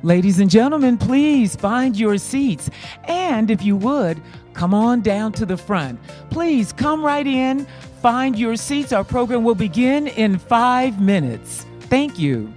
Ladies and gentlemen, please find your seats. And if you would, come on down to the front. Please come right in, find your seats. Our program will begin in 5 minutes. Thank you.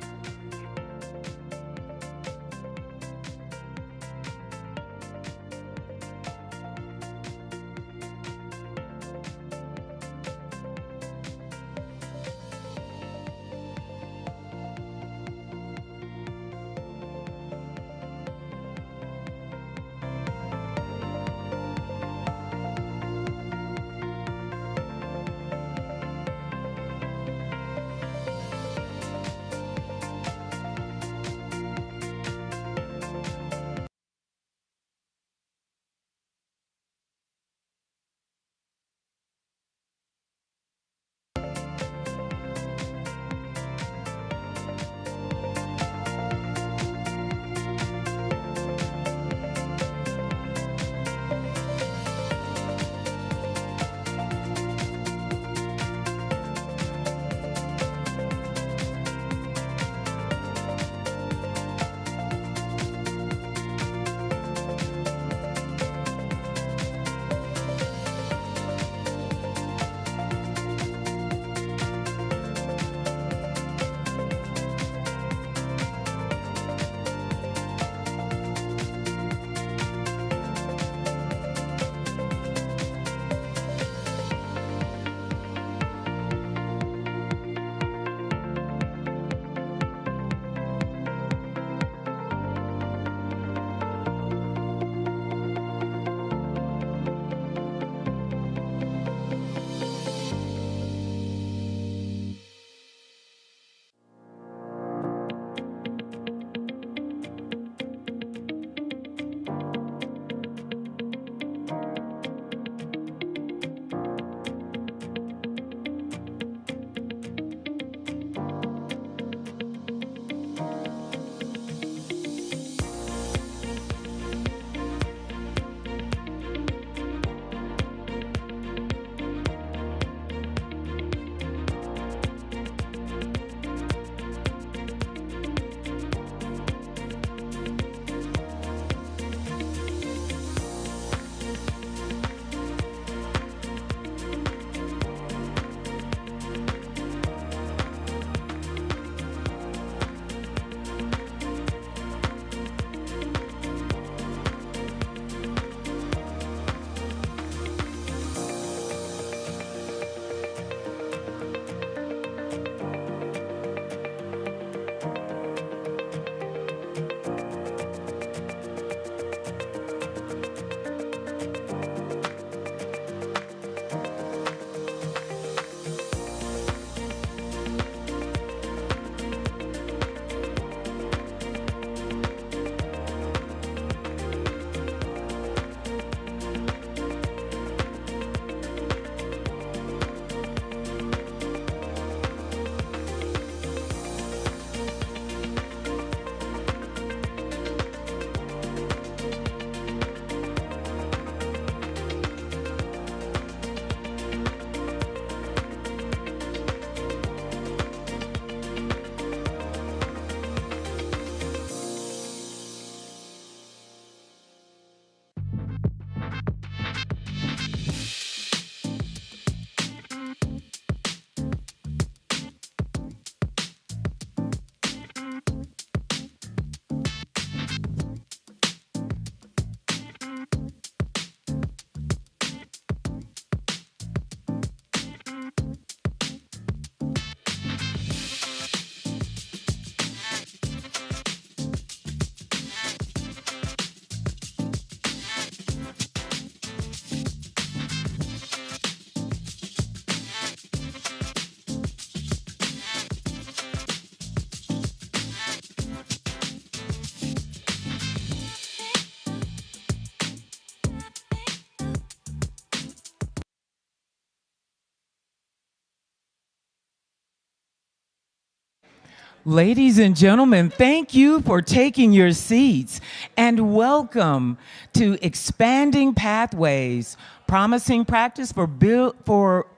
Ladies and gentlemen, thank you for taking your seats and welcome to Expanding Pathways, Promising Practice for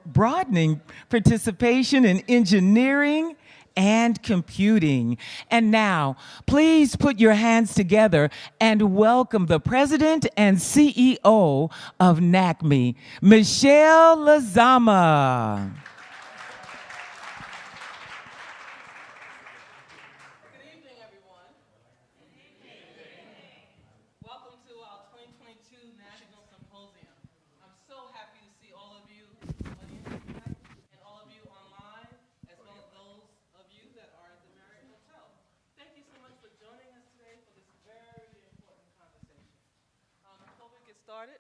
Broadening Participation in Engineering and computing. And now, please put your hands together and welcome the president and CEO of NACME, Michelle Lazama. Started,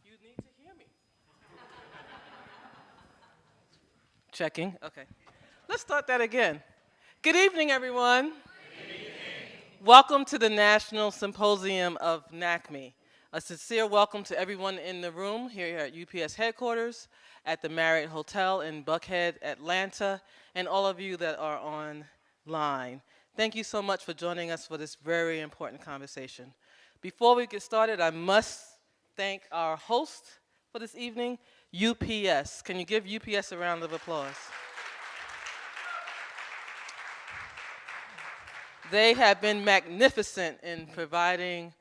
you need to hear me. Checking, okay. Let's start that again. Good evening, everyone. Good evening. Welcome to the National Symposium of NACME. A sincere welcome to everyone in the room here at UPS headquarters, at the Marriott Hotel in Buckhead, Atlanta, and all of you that are online. Thank you so much for joining us for this very important conversation. Before we get started, I must thank our host for this evening, UPS. Can you give UPS a round of applause? They have been magnificent in providing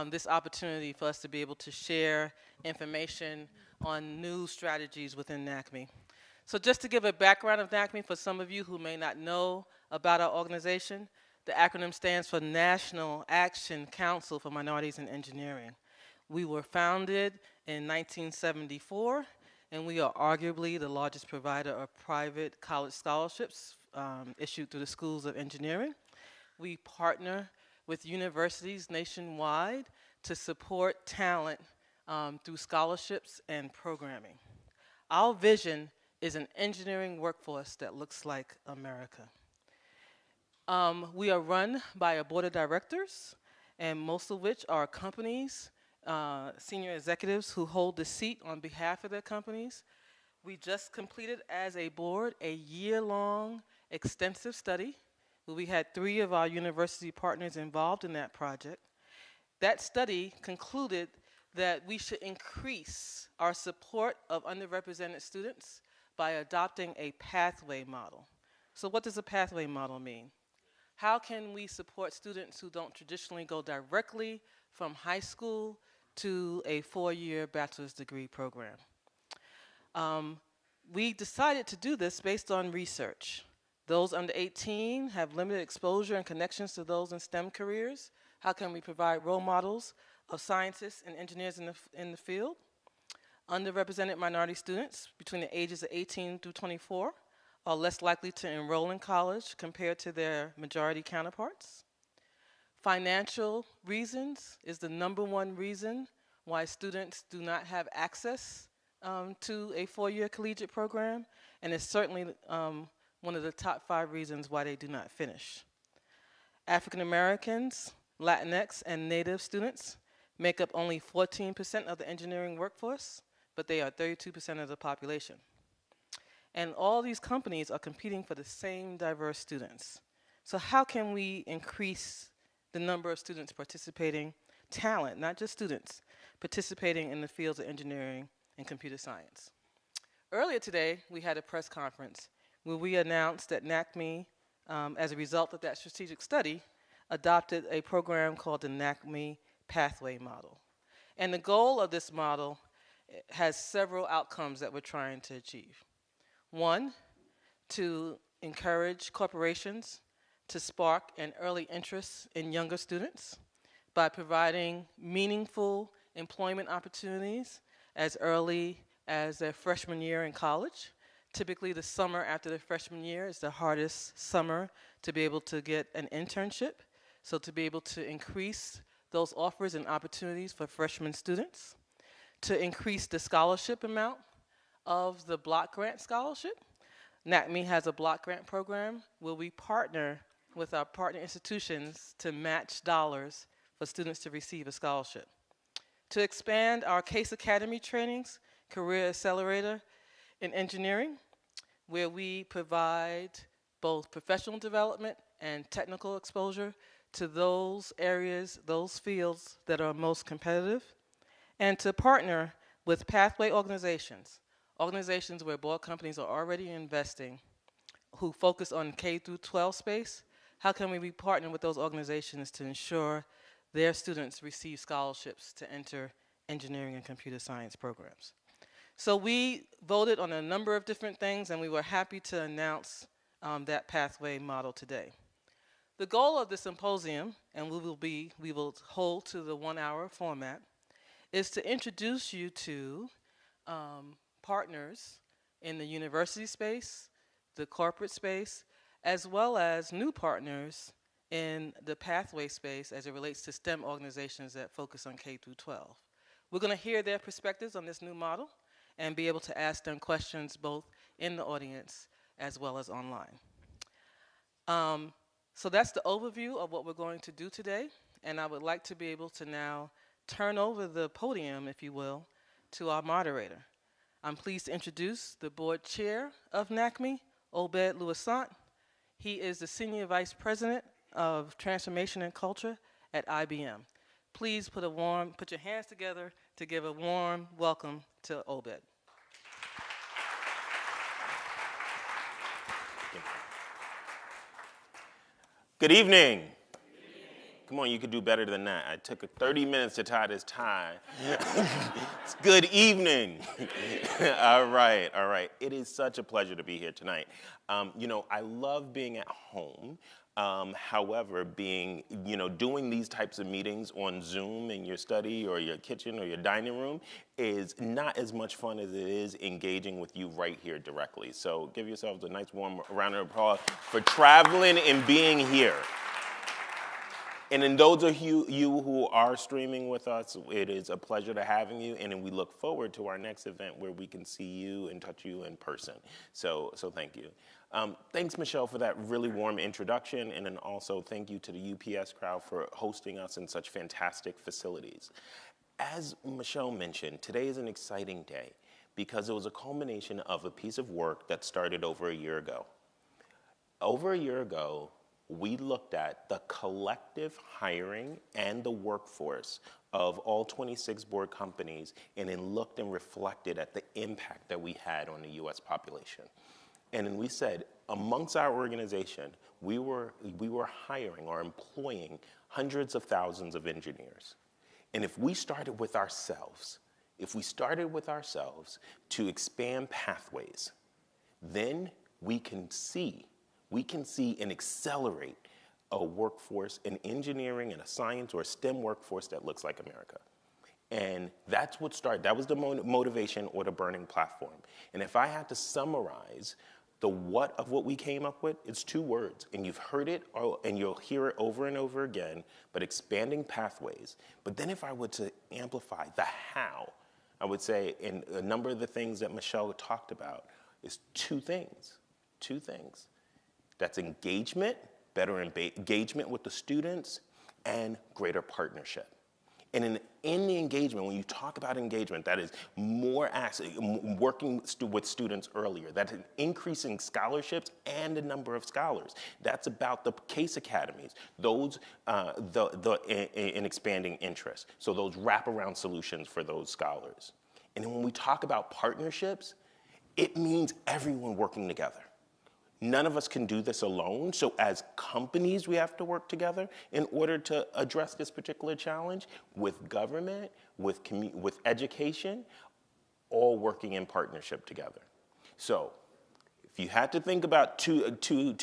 this opportunity for us to be able to share information on new strategies within NACME. So just to give a background of NACME for some of you who may not know about our organization, the acronym stands for National Action Council for Minorities in Engineering. We were founded in 1974, and we are arguably the largest provider of private college scholarships issued through the schools of engineering. We partner with universities nationwide to support talent through scholarships and programming. Our vision is an engineering workforce that looks like America. We are run by a board of directors, and most of which are companies, senior executives who hold the seat on behalf of their companies. We just completed as a board a year-long extensive study where we had 3 of our university partners involved in that project. That study concluded that we should increase our support of underrepresented students by adopting a pathway model. So what does a pathway model mean? How can we support students who don't traditionally go directly from high school to a 4-year bachelor's degree program? We decided to do this based on research. Those under 18 have limited exposure and connections to those in STEM careers. How can we provide role models of scientists and engineers in the field? Underrepresented minority students between the ages of 18 through 24 are less likely to enroll in college compared to their majority counterparts. Financial reasons is the #1 reason why students do not have access to a 4-year collegiate program, and it's certainly one of the top 5 reasons why they do not finish. African Americans, Latinx, and Native students make up only 14% of the engineering workforce, but they are 32% of the population. And all these companies are competing for the same diverse students. So how can we increase the number of students participating, talent, not just students, participating in the fields of engineering and computer science? Earlier today, we had a press conference where we announced that NACME, as a result of that strategic study, adopted a program called the NACME Pathway Model. And the goal of this model has several outcomes that we're trying to achieve. 1, to encourage corporations to spark an early interest in younger students by providing meaningful employment opportunities as early as their freshman year in college. Typically, the summer after their freshman year is the hardest summer to be able to get an internship. So to be able to increase those offers and opportunities for freshman students. To increase the scholarship amount of the block grant scholarship. NACME has a block grant program where we partner with our partner institutions to match dollars for students to receive a scholarship. To expand our Case Academy trainings, Career Accelerator in engineering, where we provide both professional development and technical exposure to those areas, those fields that are most competitive, and to partner with pathway organizations where board companies are already investing who focus on K through 12 space, how can we be partnering with those organizations to ensure their students receive scholarships to enter engineering and computer science programs? So we voted on a number of different things, and we were happy to announce that pathway model today. The goal of the symposium, and we will hold to the 1 hour format, is to introduce you to partners in the university space, the corporate space, as well as new partners in the pathway space as it relates to STEM organizations that focus on K through 12. We're going to hear their perspectives on this new model and be able to ask them questions both in the audience as well as online. So that's the overview of what we're going to do today, and I would like to be able to now turn over the podium, if you will, to our moderator. I'm pleased to introduce the board chair of NACME, Obed Louisant. He is the Senior Vice President of Transformation and Culture at IBM. Please put your hands together to give a warm welcome to Obed. Good evening. Come on, you could do better than that. I took 30 minutes to tie this tie. It's good evening. All right. It is such a pleasure to be here tonight. I love being at home. However, doing these types of meetings on Zoom in your study or your kitchen or your dining room is not as much fun as it is engaging with you right here directly. So give yourselves a nice warm round of applause for traveling and being here. And in those of you who are streaming with us, it is a pleasure to having you, and we look forward to our next event where we can see you and touch you in person. So thank you. Thanks, Michelle, for that really warm introduction, and then also thank you to the UPS crowd for hosting us in such fantastic facilities. As Michelle mentioned, today is an exciting day because it was a culmination of a piece of work that started over a year ago. Over a year ago, we looked at the collective hiring and the workforce of all 26 board companies and then looked and reflected at the impact that we had on the US population. And then we said, amongst our organization, we were hiring or employing hundreds of thousands of engineers. And if we started with ourselves to expand pathways, then we can see and accelerate a workforce in engineering and a science or a STEM workforce that looks like America. And that's what started. That was the motivation or the burning platform. And if I had to summarize the what of what we came up with, it's 2 words. And you've heard it and you'll hear it over and over again, but expanding pathways. But then if I were to amplify the how, I would say, in a number of the things that Michelle talked about, is 2 things. That's engagement, better engagement with the students, and greater partnership. And in the engagement, when you talk about engagement, that is more working with students earlier. That's an increasing scholarships and the number of scholars. That's about the case academies, those in expanding interest. So those wraparound solutions for those scholars. And then when we talk about partnerships, it means everyone working together. None of us can do this alone, so as companies, we have to work together in order to address this particular challenge with government, with education, all working in partnership together. So if you had to think about two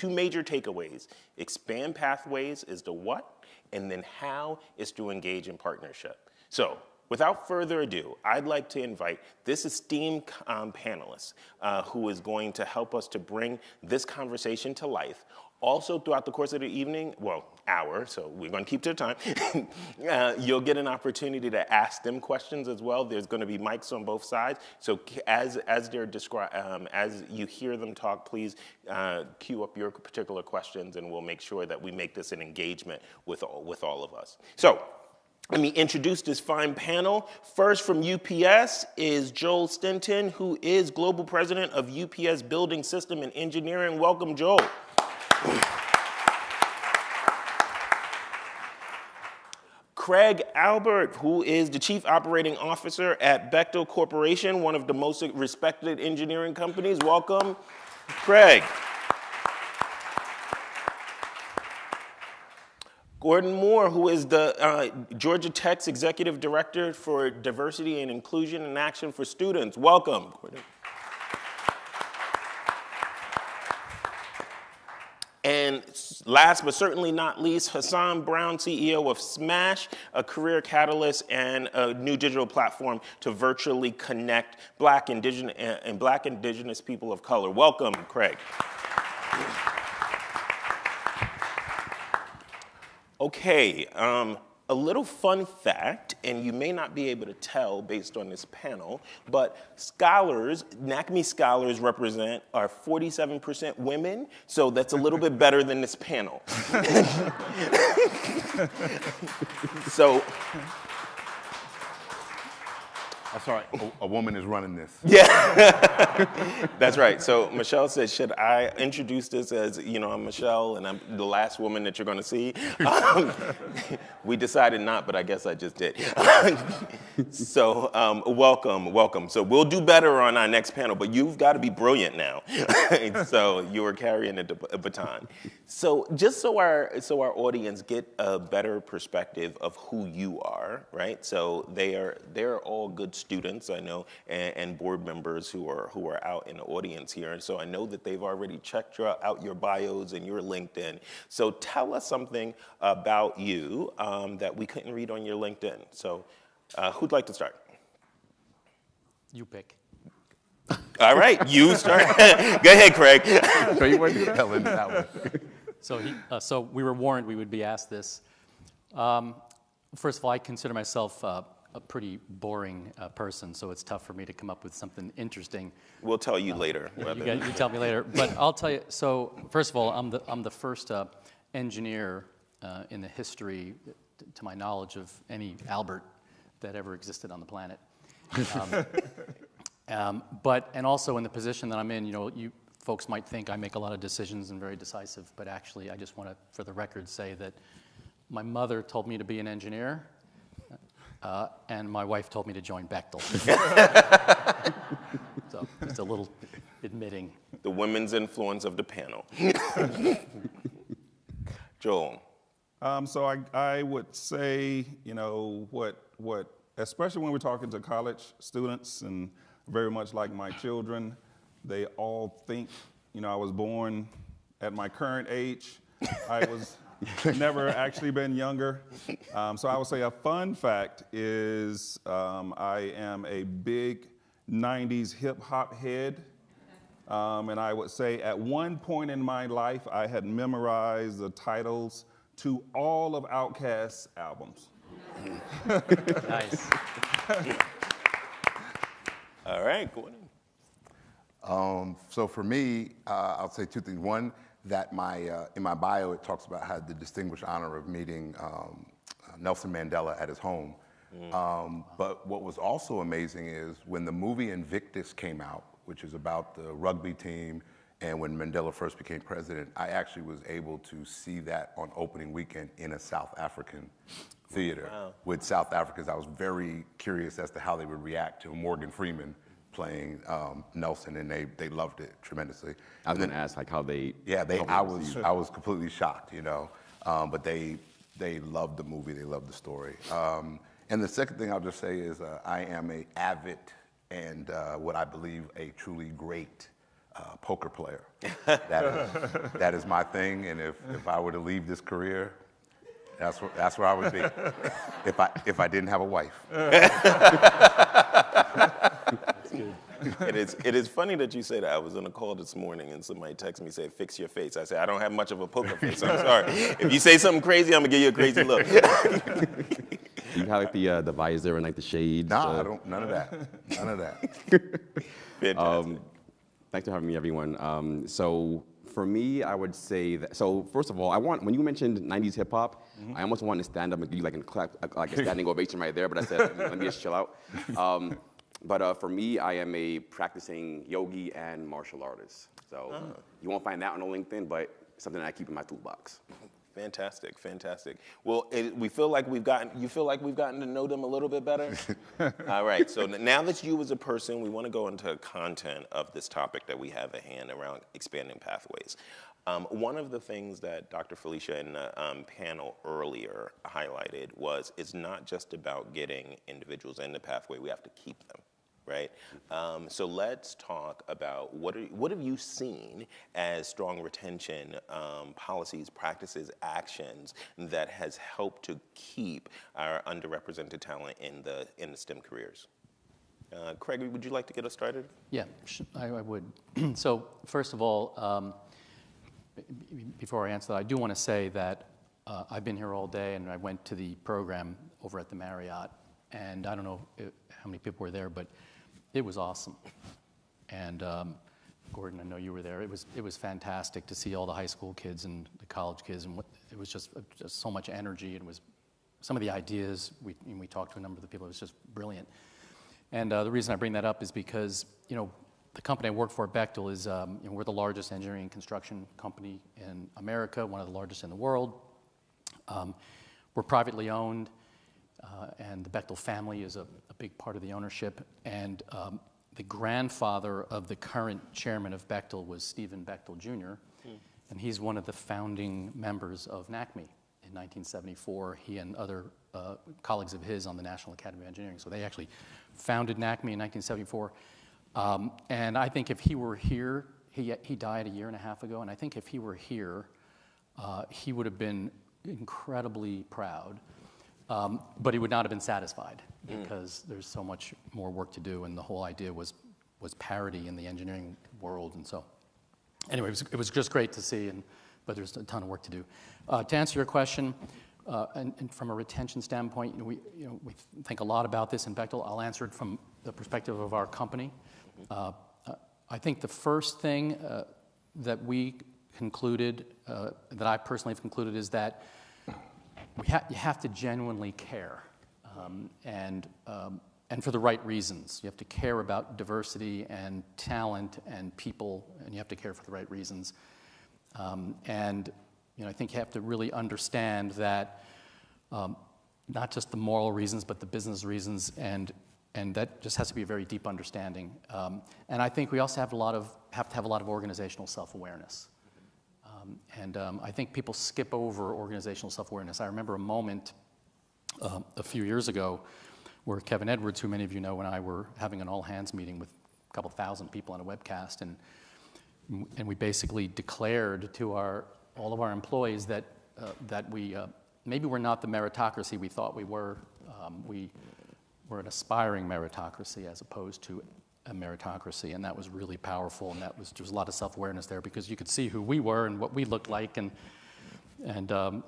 major takeaways, expand pathways is the what, and then how is to engage in partnership. So without further ado, I'd like to invite this esteemed panelist who is going to help us to bring this conversation to life. Also, throughout the course of the evening, hour, so we're going to keep to the time, you'll get an opportunity to ask them questions as well. There's going to be mics on both sides. So as you hear them talk, please queue up your particular questions, and we'll make sure that we make this an engagement with all of us. So let me introduce this fine panel. First from UPS is Joel Stinton, who is Global President of UPS Building System and Engineering. Welcome, Joel. Craig Albert, who is the Chief Operating Officer at Bechtel Corporation, one of the most respected engineering companies. Welcome, Craig. Gordon Moore, who is the Georgia Tech's Executive Director for Diversity and Inclusion and Action for Students. Welcome, Gordon. And last but certainly not least, Hassan Brown, CEO of Smash, a career catalyst and a new digital platform to virtually connect Black, Indigenous people of color. Welcome, Craig. Okay, a little fun fact, and you may not be able to tell based on this panel, but scholars, NACME scholars are 47% women, so that's a little bit better than this panel. So, that's all right. A woman is running this. yeah, that's right. So Michelle said, should I introduce this as, I'm Michelle and I'm the last woman that you're going to see? We decided not, but I guess I just did. So welcome. So we'll do better on our next panel, but you've got to be brilliant now. So you are carrying a baton. So just so our audience get a better perspective of who you are, right? So they're all good students, I know, and board members who are out in the audience here. And so I know that they've already checked out your bios and your LinkedIn. So tell us something about you that we couldn't read on your LinkedIn. So who'd like to start? You pick. All right, you start. Go ahead, Craig. So you went to hell into that one. So we were warned we would be asked this. First of all, I consider myself a pretty boring person, so it's tough for me to come up with something interesting. We'll tell you later. You tell me later, but I'll tell you. So first of all, I'm the first engineer in the history, to my knowledge, of any Albert that ever existed on the planet. And also in the position that I'm in, you folks might think I make a lot of decisions and very decisive, but actually I just want to, for the record, say that my mother told me to be an engineer, and my wife told me to join Bechtel. So just a little admitting. The women's influence of the panel. Joel. So I would say, what, especially when we're talking to college students, and very much like my children, they all think, I was born at my current age. I was never actually been younger. So I would say a fun fact is I am a big 90s hip hop head. And I would say at one point in my life, I had memorized the titles to all of Outkast's albums. Nice. All right, Gordon. So for me, I'll say two things. One, that in my bio, it talks about how I had the distinguished honor of meeting Nelson Mandela at his home. But what was also amazing is when the movie Invictus came out, which is about the rugby team, and when Mandela first became president, I actually was able to see that on opening weekend in a South African theater. Wow. With South Africans. I was very curious as to how they would react to Morgan Freeman playing Nelson, and they loved it tremendously. I was going to ask how they. Yeah, I was completely shocked, but they loved the movie, they loved the story. And the second thing I'll just say is I am an avid and what I believe a truly great poker player. That is my thing, and if I were to leave this career, that's where I would be. If I didn't have a wife. That's good. It is funny that you say that. I was on a call this morning and somebody texted me, say, fix your face. I said, I don't have much of a poker face, I'm sorry. If you say something crazy, I'm gonna give you a crazy look. You have the visor and the shades? Nah, I don't, none of that. None of that. Fantastic. Thanks for having me, everyone. So for me, I would say that, so first of all, when you mentioned 90s hip hop, I almost wanted to stand up and give you a standing ovation right there, but I said, let me just chill out. But for me, I am a practicing yogi and martial artist. So you won't find that on LinkedIn, but it's something that I keep in my toolbox. Fantastic, fantastic. Well, we feel like you feel like we've gotten to know them a little bit better? All right, so now that you as a person, we want to go into content of this topic that we have at hand around expanding pathways. One of the things that Dr. Felicia in the panel earlier highlighted was it's not just about getting individuals in the pathway, we have to keep them. Right? So let's talk about what have you seen as strong retention policies, practices, actions that has helped to keep our underrepresented talent in the STEM careers? Craig, would you like to get us started? Yeah, I would. So first of all, before I answer that, I do want to say that I've been here all day, and I went to the program over at the Marriott, and I don't know how many people were there, but it was awesome. And Gordon, I know you were there. It was fantastic to see all the high school kids and the college kids, and it was just so much energy. It was some of the ideas. We talked to a number of the people. It was just brilliant. And the reason I bring that up is because the company I work for, Bechtel, is we're the largest engineering and construction company in America, one of the largest in the world. We're privately owned. And the Bechtel family is a big part of the ownership. And the grandfather of the current chairman of Bechtel was Stephen Bechtel Jr., and he's one of the founding members of NACME in 1974. He and other colleagues of his on the National Academy of Engineering. So they actually founded NACME in 1974. And I think if he were here, he died a year and a half ago, and I think if he were here, he would have been incredibly proud. But he would not have been satisfied because there's so much more work to do, and the whole idea was parity in the engineering world. And so, anyway, it was just great to see, but there's a ton of work to do. To answer your question, and from a retention standpoint, we think a lot about this in Bechtel. I'll answer it from the perspective of our company. I think the first thing that we concluded, that I personally have concluded, is that you have to genuinely care, and for the right reasons. You have to care about diversity and talent and people, and you have to care for the right reasons. And I think you have to really understand that not just the moral reasons, but the business reasons, and that just has to be a very deep understanding. And I think we also have to have a lot of organizational self-awareness. And I think people skip over organizational self-awareness. I remember a moment a few years ago where Kevin Edwards, who many of you know, and I were having an all-hands meeting with a couple thousand people on a webcast, and we basically declared to all of our employees that we maybe we're not the meritocracy we thought we were. We're an aspiring meritocracy as opposed to a meritocracy, and that was really powerful, and there was a lot of self-awareness there because you could see who we were and what we looked like, and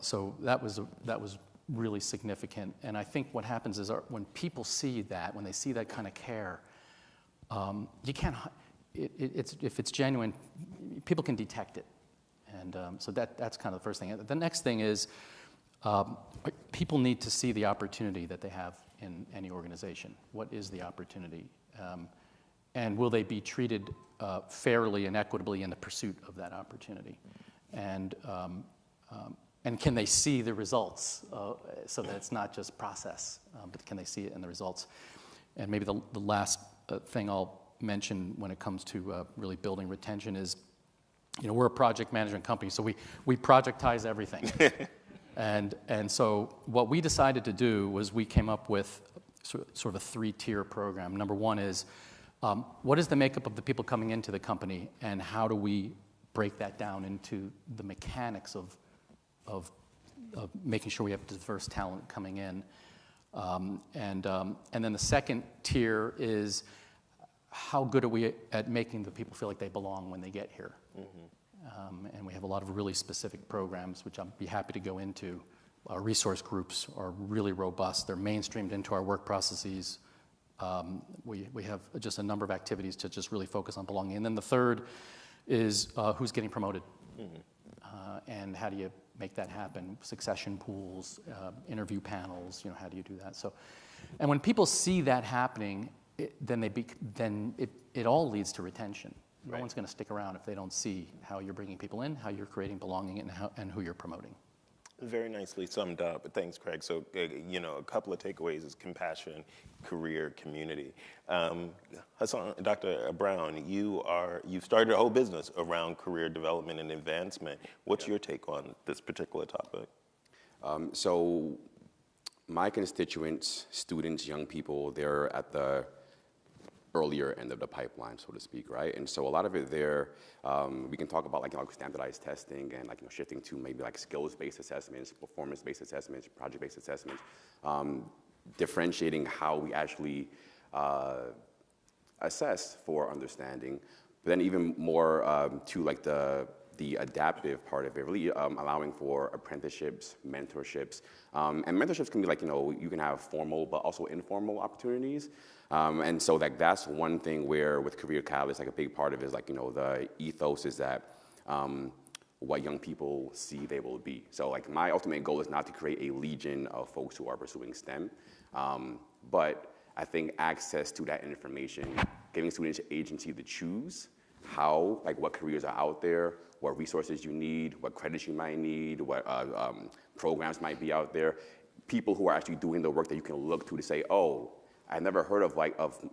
so that was really significant. And I think what happens is when people see that, when they see that kind of care, you can't. If it's genuine, people can detect it, and so that's kind of the first thing. The next thing is people need to see the opportunity that they have in any organization. What is the opportunity? And will they be treated fairly and equitably in the pursuit of that opportunity? And can they see the results so that it's not just process, but can they see it in the results? And maybe the last thing I'll mention when it comes to really building retention is, we're a project management company, so we projectize everything. And so what we decided to do was we came up with sort of a 3-tier program. Number one is, what is the makeup of the people coming into the company, and how do we break that down into the mechanics of making sure we have diverse talent coming in? And then the second tier is, how good are we at making the people feel like they belong when they get here? Mm-hmm. And we have a lot of really specific programs, which I'll be happy to go into. Our resource groups are really robust. They're mainstreamed into our work processes. We have just a number of activities to just really focus on belonging. And then the third is who's getting promoted, and how do you make that happen? Succession pools, interview panels. How do you do that? So, and when people see that happening, then it all leads to retention. No one's going to stick around if they don't see how you're bringing people in, how you're creating belonging, and who you're promoting. Very nicely summed up. Thanks, Craig. So, you know, a couple of takeaways is compassion, career, community. Hassan, Dr. Brown, you've started a whole business around career development and advancement. What's your take on this particular topic? So my constituents, students, young people, they're at the earlier end of the pipeline, so to speak, right? And so a lot of it there, we can talk about like, standardized testing and like, shifting to maybe like skills-based assessments, performance-based assessments, project-based assessments, differentiating how we actually assess for understanding, but then even more to like the adaptive part of it, really allowing for apprenticeships, mentorships. And mentorships can be like, you can have formal but also informal opportunities. And so like that's one thing where with Career Catalyst, like a big part of it is like, the ethos is that what young people see they will be. So like my ultimate goal is not to create a legion of folks who are pursuing STEM, but I think access to that information, giving students agency to choose how, like what careers are out there, what resources you need, what credits you might need, what programs might be out there, people who are actually doing the work that you can look to say, oh, I never heard of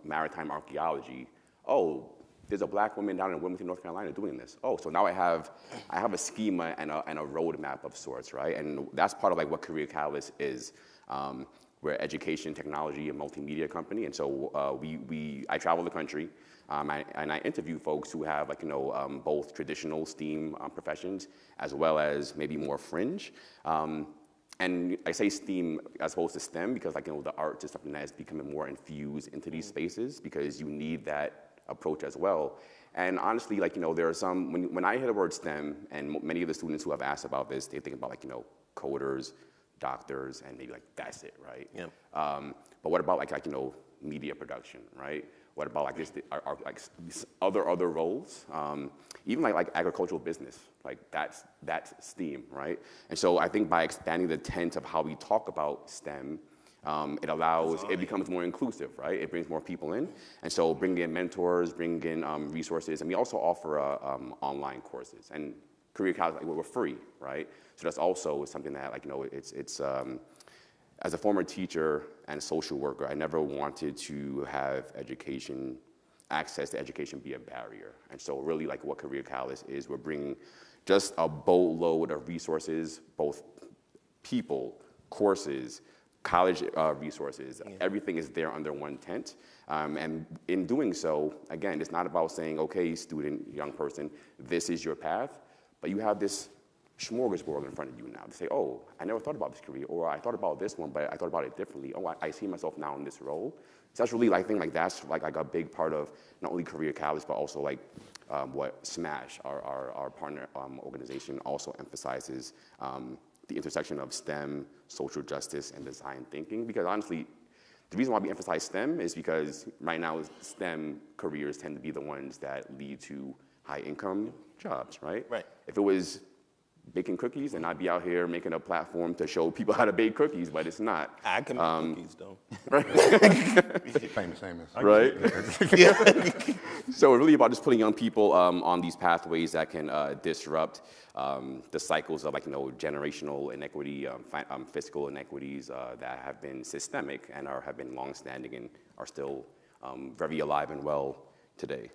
maritime archaeology. Oh, there's a black woman down in Wilmington, North Carolina doing this. Oh, so now I have a schema and a roadmap of sorts, right? And that's part of like what Career Catalyst is. We're an education, technology, and multimedia company, and so I travel the country, and I interview folks who have both traditional STEAM professions as well as maybe more fringe. And I say STEAM as opposed to STEM because the arts is something that is becoming more infused into these spaces because you need that approach as well. And honestly, there are some, when I hear the word STEM, and many of the students who have asked about this, they think about coders, doctors, and maybe that's it, right? Yeah. But what about media production, right? What about these other roles? Even like agricultural business, that's STEAM, right? And so I think by expanding the tent of how we talk about STEM, it becomes more inclusive, right? It brings more people in. And so bring in mentors, bring in resources, and we also offer online courses. And Career Catalyst, we're free, right? So that's also something that it's as a former teacher and social worker, I never wanted to have access to education be a barrier. And so really what Career Catalyst is, we're bringing just a boatload of resources, both people, courses, college resources, everything is there under one tent. And in doing so, again, it's not about saying, okay, student, young person, this is your path, but you have this smorgasbord in front of you now to say, oh, I never thought about this career, or I thought about this one, but I thought about it differently. Oh, I see myself now in this role. So that's really, I think that's a big part of not only Career Catalyst, but also what SMASH, our partner organization, also emphasizes the intersection of STEM, social justice, and design thinking. Because honestly, the reason why we emphasize STEM is because right now STEM careers tend to be the ones that lead to high income jobs, right? Right. If it was baking cookies, and I'd be out here making a platform to show people how to bake cookies, but it's not. I can make cookies, though. Right? Famous. Right? So it's really about just putting young people on these pathways that can disrupt the cycles of generational inequity, fiscal inequities that have been systemic and have been longstanding and are still very alive and well today.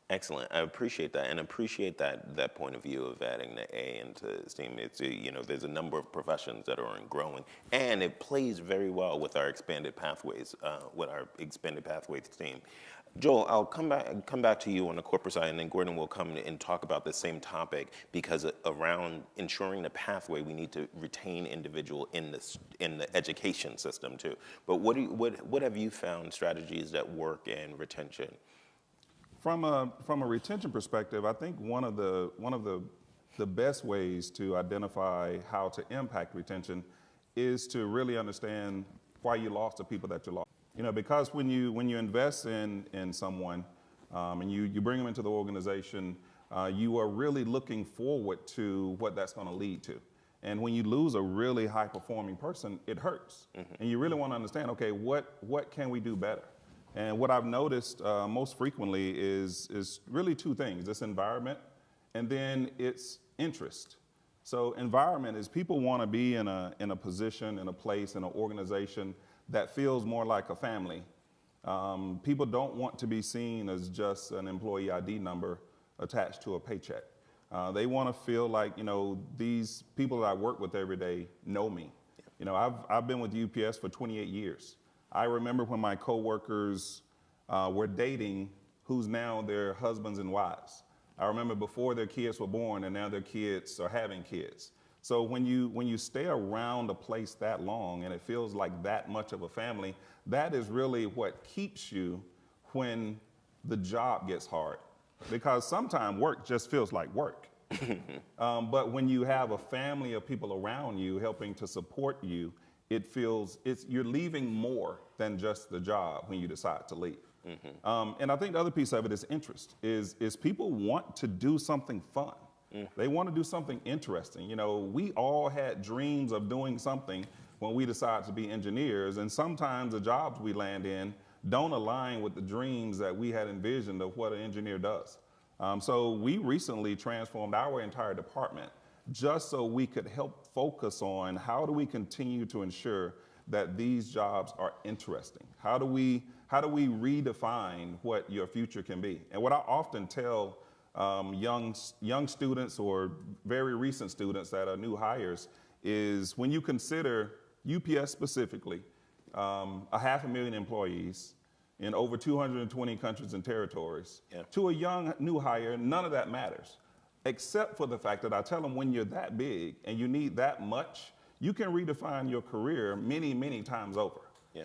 Excellent. I appreciate that, and appreciate that point of view of adding the A into STEAM. It's there's a number of professions that are growing, and it plays very well with our expanded pathways, team. Joel, I'll come back to you on the corporate side, and then Gordon will come and talk about the same topic, because around ensuring the pathway, we need to retain individual in the education system too. But what have you found strategies that work in retention? From a retention perspective, I think one of the best ways to identify how to impact retention is to really understand why you lost the people that you lost. Because when you invest in someone and you bring them into the organization, you are really looking forward to what that's going to lead to. And when you lose a really high performing person, it hurts. Mm-hmm. And you really want to understand, okay, what can we do better? And what I've noticed most frequently is really two things: this environment, and then it's interest. So environment is people want to be in a position, in a place, in an organization that feels more like a family. People don't want to be seen as just an employee ID number attached to a paycheck. They want to feel like, you know, these people that I work with every day know me. You know, I've been with UPS for 28 years. I remember when my coworkers were dating who's now their husbands and wives. I remember before their kids were born and now their kids are having kids. So when you stay around a place that long and it feels like that much of a family, that is really what keeps you when the job gets hard. Because sometimes work just feels like work. But when you have a family of people around you helping to support you, you're leaving more than just the job when you decide to leave. And I think the other piece of it is interest, is people want to do something fun. They want to do something interesting. You know, we all had dreams of doing something when we decided to be engineers, and sometimes the jobs we land in don't align with the dreams that we had envisioned of what an engineer does. So we recently transformed our entire department just so we could help focus on how do we continue to ensure that these jobs are interesting? How do we redefine what your future can be? And what I often tell young students or very recent students that are new hires is when you consider UPS specifically, 500,000 employees in over 220 countries and territories, to a young new hire, none of that matters, except for the fact that I tell them when you're that big and you need that much, you can redefine your career many, many times over.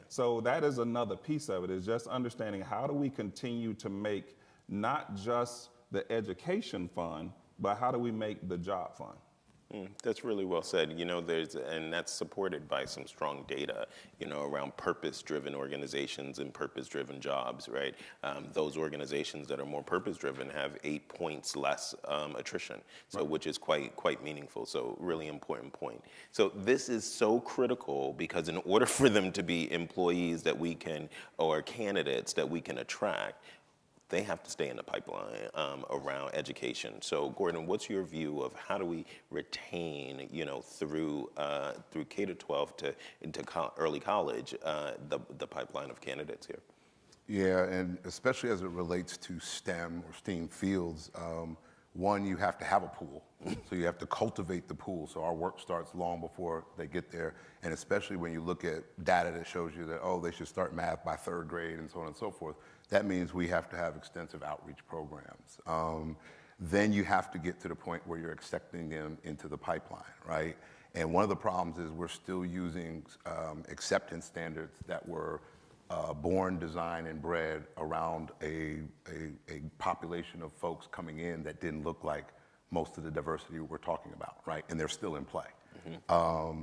So that is another piece of it, is just understanding how do we continue to make not just the education fun, but how do we make the job fun? That's really well said. You know, and that's supported by some strong data, you know, around purpose-driven organizations and purpose-driven jobs, right? Those organizations that are more purpose-driven have 8 points less attrition, so which is quite meaningful. So really important point. So this is so critical because in order for them to be employees that we can, or candidates that we can attract, they have to stay in the pipeline around education. So Gordon, what's your view of how do we retain, you know, through K-12 into early college, the pipeline of candidates here? Yeah, and especially as it relates to STEM or STEAM fields, one, you have to have a pool. So you have to cultivate the pool. So our work starts long before they get there. And especially when you look at data that shows you that, oh, they should start math by 3rd grade and so on and so forth. That means we have to have extensive outreach programs. Then you have to get to the point where you're accepting them into the pipeline, right? And one of the problems is we're still using acceptance standards that were born, designed, and bred around a population of folks coming in that didn't look like most of the diversity we're talking about, right? And they're still in play.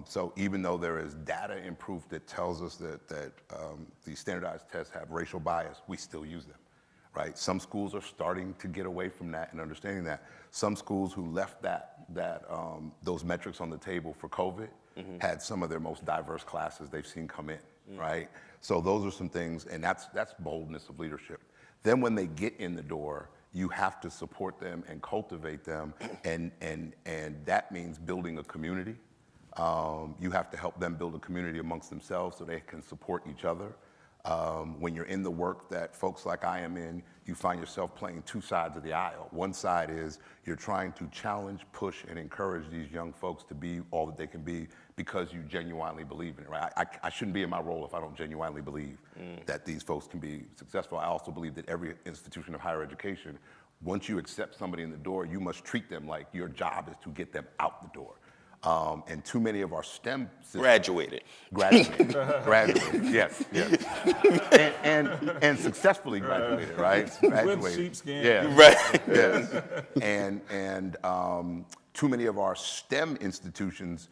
So even though there is data in proof that tells us that the standardized tests have racial bias, we still use them, right? Some schools are starting to get away from that and understanding that. Some schools who left those metrics on the table for COVID had some of their most diverse classes they've seen come in, right? So those are some things, and that's boldness of leadership. Then when they get in the door, you have to support them and cultivate them, and that means building a community. You have to help them build a community amongst themselves so they can support each other. When you're in the work that folks like I am in, you find yourself playing 2 sides of the aisle. One side is you're trying to challenge, push, and encourage these young folks to be all that they can be because you genuinely believe in it, right? I shouldn't be in my role if I don't genuinely believe that these folks can be successful. I also believe that every institution of higher education, once you accept somebody in the door, you must treat them like your job is to get them out the door. And too many of our STEM systems... Graduated, yes. And successfully graduated, right? Graduated. With sheepskin. Yeah, right. Yes. And too many of our STEM institutions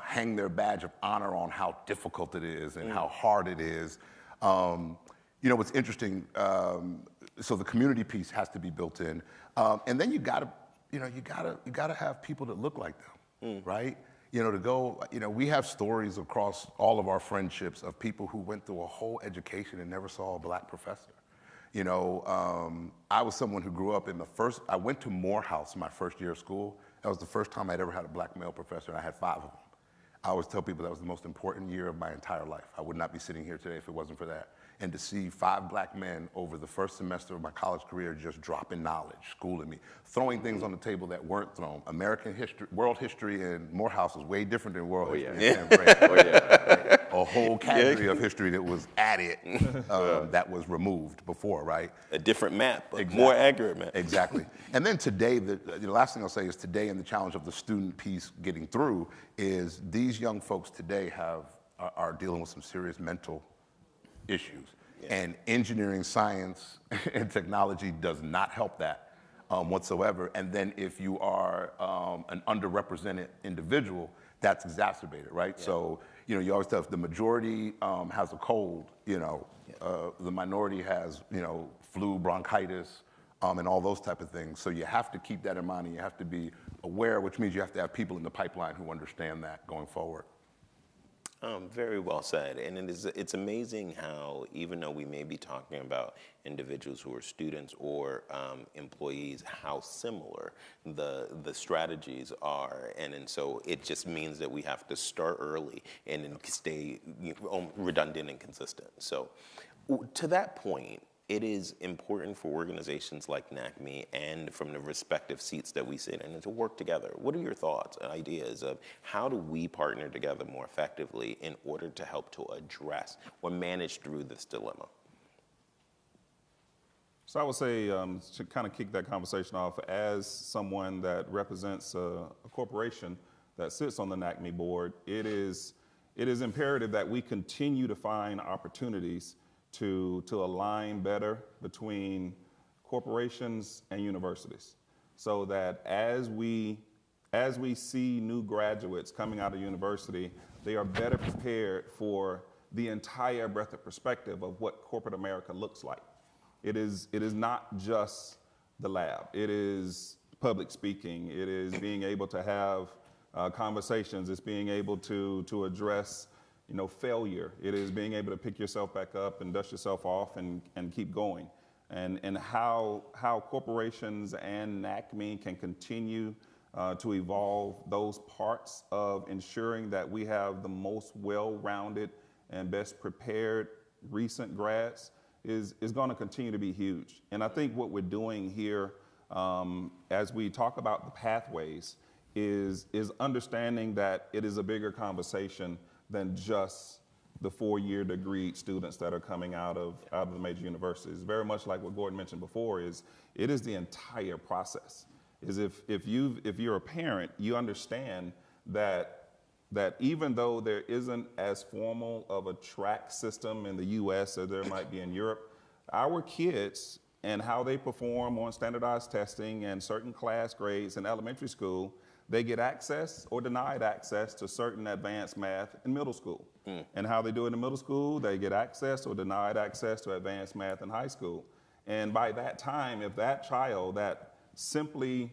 hang their badge of honor on how difficult it is and how hard it is. You know, what's interesting, so the community piece has to be built in. And then you gotta have people that look like them. Right? You know, we have stories across all of our friendships of people who went through a whole education and never saw a black professor. You know, I was someone who grew up I went to Morehouse my first year of school, That was the first time I'd ever had a black male professor, and I had 5 of them. I always tell people that was the most important year of my entire life. I would not be sitting here today if it wasn't for that. And to see 5 black men over the first semester of my college career just dropping knowledge, schooling me, throwing things on the table that weren't thrown. American history, world history in Morehouse was way different than world history in San Fran. A whole category of history that was added that was removed before, right? A different map, a more accurate map. Exactly. And then today, the last thing I'll say is today, and the challenge of the student piece getting through is these young folks today are dealing with some serious mental issues. Yeah. And engineering, science, and technology does not help that whatsoever. And then if you are an underrepresented individual, that's exacerbated, right? Yeah. So, you always tell if the majority has a cold, the minority has, flu, bronchitis, and all those type of things. So you have to keep that in mind, and you have to be aware, which means you have to have people in the pipeline who understand that going forward. Very well said. And it's amazing how, even though we may be talking about individuals who are students or employees, how similar the strategies are. And so it just means that we have to start early and then stay redundant and consistent. So to that point, it is important for organizations like NACME and from the respective seats that we sit in to work together. What are your thoughts and ideas of how do we partner together more effectively in order to help to address or manage through this dilemma? So I would say, to kind of kick that conversation off, as someone that represents a corporation that sits on the NACME board, it is imperative that we continue to find opportunities to align better between corporations and universities, so that as we see new graduates coming out of university, they are better prepared for the entire breadth of perspective of what corporate America looks like. It is not just the lab. It is public speaking. It is being able to have conversations. It's being able to address failure. It is being able to pick yourself back up and dust yourself off and keep going. And how corporations and NACME can continue to evolve those parts of ensuring that we have the most well-rounded and best prepared recent grads is going to continue to be huge. And I think what we're doing here as we talk about the pathways is understanding that it is a bigger conversation than just the 4-year degree students that are coming out of the major universities. Very much like what Gordon mentioned before, it is the entire process. Is if you're a parent, you understand that even though there isn't as formal of a track system in the US as there might be in Europe, our kids and how they perform on standardized testing and certain class grades in elementary school, they get access or denied access to certain advanced math in middle school. And how they do it in middle school, they get access or denied access to advanced math in high school. And by that time, if that child that simply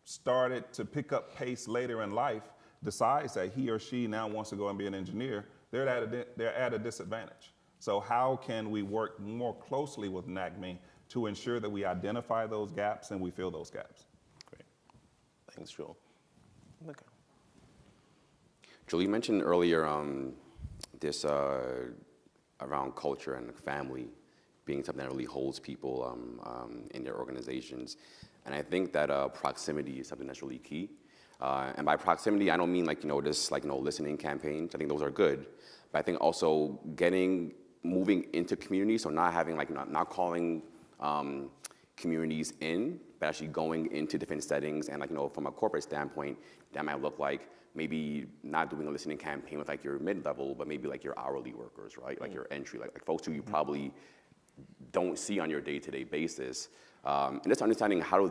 started to pick up pace later in life decides that he or she now wants to go and be an engineer, they're at a disadvantage. So how can we work more closely with NACME to ensure that we identify those gaps and we fill those gaps? Great. Thanks, Joel. Okay. Joel, you mentioned earlier this around culture and family being something that really holds people in their organizations. And I think that proximity is something that's really key. And by proximity, I don't mean listening campaigns. I think those are good. But I think also moving into communities, so not having not calling communities in, but actually going into different settings. And from a corporate standpoint, that might look like maybe not doing a listening campaign with your mid-level, but maybe your hourly workers, right? Like your entry, like folks who you probably don't see on your day-to-day basis. And just understanding how are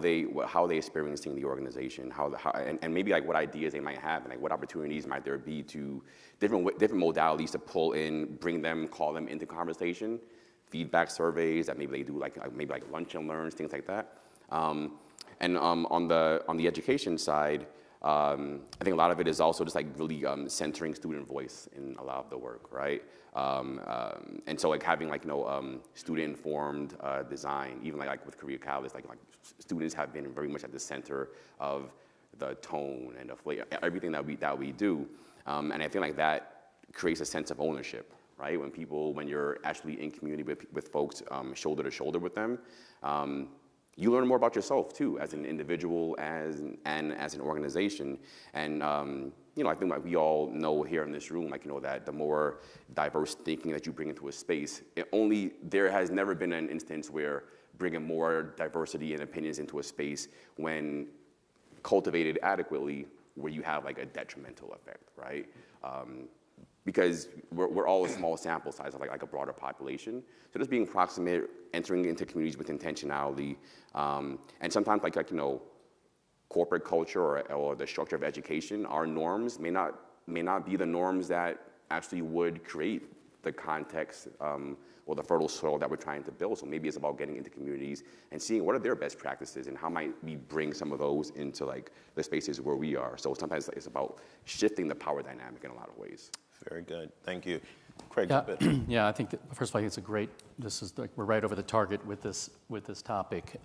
they experiencing the organization, and maybe what ideas they might have, and what opportunities might there be to different modalities to pull in, bring them, call them into conversation, feedback surveys that maybe they do maybe lunch and learns, things like that. And on the education side, I think a lot of it is also just really centering student voice in a lot of the work, right? And so having student-informed design, even with Career Catalyst, students have been very much at the center of the tone and the flavor, everything that we do. And I think like that creates a sense of ownership, right? When you're actually in community with folks, shoulder to shoulder with them, you learn more about yourself too, as an individual, and as an organization. And I think like we all know here in this room, that the more diverse thinking that you bring into a space, there has never been an instance where bringing more diversity and opinions into a space, when cultivated adequately, where you have like a detrimental effect, right? Because we're all a small sample size of like a broader population. So just being proximate, entering into communities with intentionality, and sometimes corporate culture or the structure of education, our norms may not be the norms that actually would create the context or the fertile soil that we're trying to build. So maybe it's about getting into communities and seeing what are their best practices and how might we bring some of those into like the spaces where we are. So sometimes it's about shifting the power dynamic in a lot of ways. Very good. Thank you. Craig, Yeah, I think that, first of all, it's a great, we're right over the target with this topic.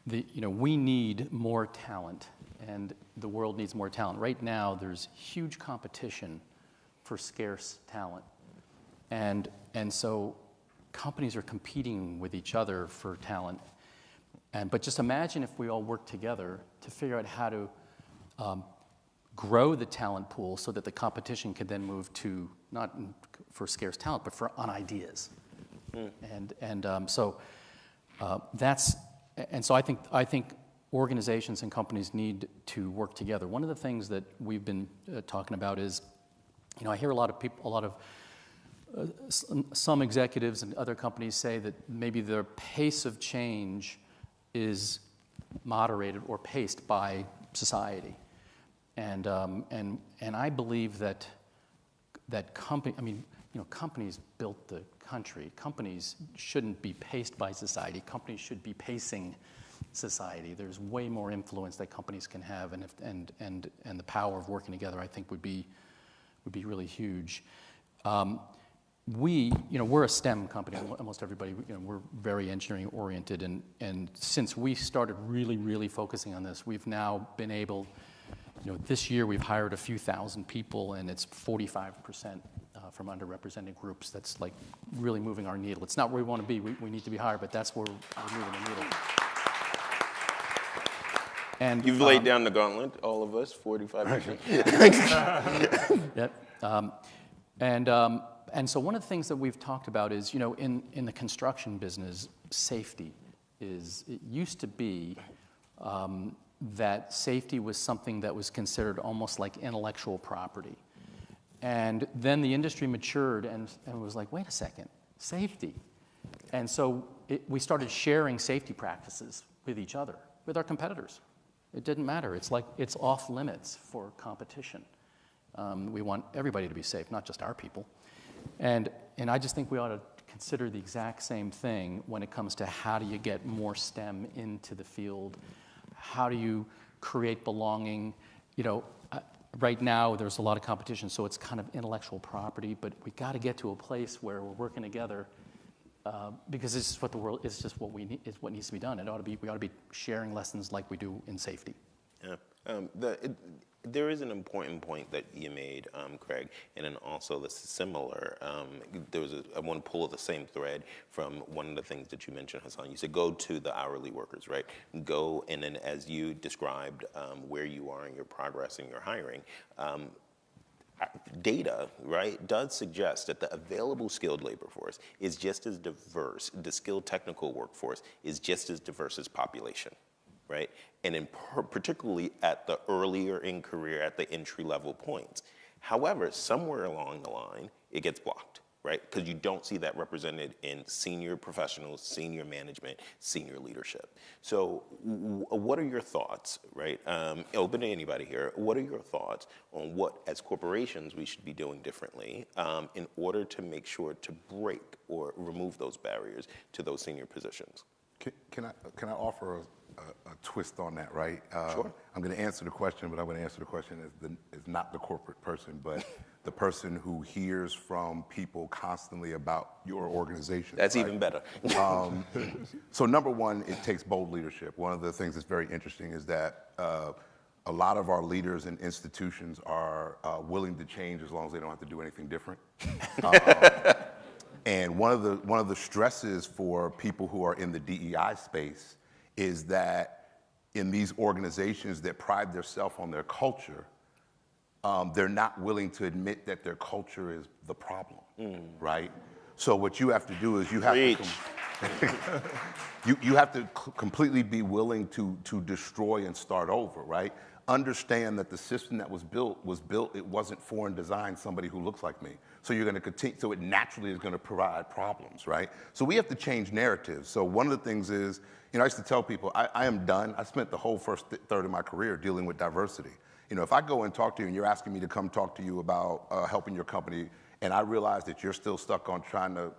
We need more talent, and the world needs more talent. Right now, there's huge competition for scarce talent. And so companies are competing with each other for talent. But just imagine if we all work together to figure out how to grow the talent pool so that the competition can then move to, not for scarce talent, but on ideas. So I think organizations and companies need to work together. One of the things that we've been talking about is, I hear a lot of some executives and other companies say that maybe their pace of change is moderated or paced by society. And I believe that companies built the country. Companies shouldn't be paced by society. Companies should be pacing society. There's way more influence that companies can have, and the power of working together, I think, would be really huge. We're a STEM company. Almost everybody, we're very engineering oriented, and since we started really focusing on this, we've now been able. This year we've hired a few thousand people, and it's 45% from underrepresented groups. That's like really moving our needle. It's not where we want to be. We need to be higher, but that's where we're moving the needle. And you've laid down the gauntlet, all of us, 45%. Yep. And so one of the things that we've talked about is, in the construction business, safety it used to be that safety was something that was considered almost like intellectual property. And then the industry matured and was like, wait a second, safety. And so we started sharing safety practices with each other, with our competitors. It didn't matter. It's like it's off limits for competition. We want everybody to be safe, not just our people. And I just think we ought to consider the exact same thing when it comes to how do you get more STEM into the field. How do you create belonging? Right now there's a lot of competition, so it's kind of intellectual property. But we got to get to a place where we're working together because it's just what the world is. Just what we need is what needs to be done. We ought to be sharing lessons like we do in safety. Yeah. There is an important point that you made, Craig, and then also this is similar. I want to pull the same thread from one of the things that you mentioned, Hassan. You said go to the hourly workers, right? Go, and then as you described where you are in your progress in your hiring, data, right, does suggest that the available skilled labor force is just as diverse. The skilled technical workforce is just as diverse as population. Right? And in particularly at the earlier in career, at the entry-level points. However, somewhere along the line, it gets blocked, right? Because you don't see that represented in senior professionals, senior management, senior leadership. So what are your thoughts, right? Open to anybody here. What are your thoughts on what, as corporations, we should be doing differently in order to make sure to break or remove those barriers to those senior positions? Can I offer a twist on that, right? Sure. I'm going to answer the question, but I'm going to answer the question as not the corporate person, but the person who hears from people constantly about your organization. That's right? even better. So number one, it takes bold leadership. One of the things that's very interesting is that a lot of our leaders and institutions are willing to change as long as they don't have to do anything different. And one of the stresses for people who are in the DEI space is that in these organizations that pride themselves on their culture, they're not willing to admit that their culture is the problem, right? So what you have to do is you have to you have to completely be willing to destroy and start over, right? Understand that the system that was built, it wasn't for and designed somebody who looks like me. So you're gonna continue, so it naturally is gonna provide problems, right? So we have to change narratives. So one of the things is, I used to tell people, I am done. I spent the whole first third of my career dealing with diversity. If I go and talk to you and you're asking me to come talk to you about helping your company, and I realize that you're still stuck on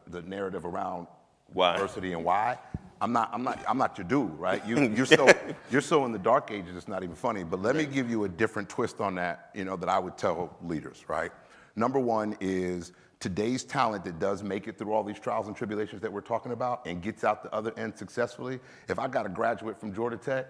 the narrative around diversity and why, I'm not your dude, right? You're so in the dark ages, it's not even funny. But let me give you a different twist on that, that I would tell leaders, right? Number one is today's talent that does make it through all these trials and tribulations that we're talking about and gets out the other end successfully. If I got a graduate from Georgia Tech,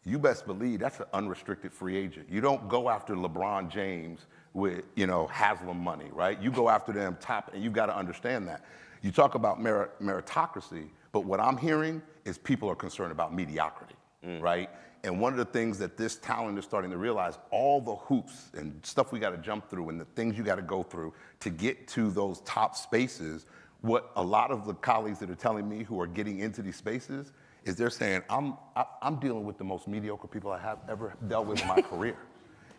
you best believe that's an unrestricted free agent. You don't go after LeBron James with, Haslam money, right? You go after them top, and you've got to understand that. You talk about meritocracy, but what I'm hearing is people are concerned about mediocrity, right? And one of the things that this talent is starting to realize, all the hoops and stuff we got to jump through and the things you got to go through to get to those top spaces, what a lot of the colleagues that are telling me who are getting into these spaces is they're saying, I'm dealing with the most mediocre people I have ever dealt with in my career,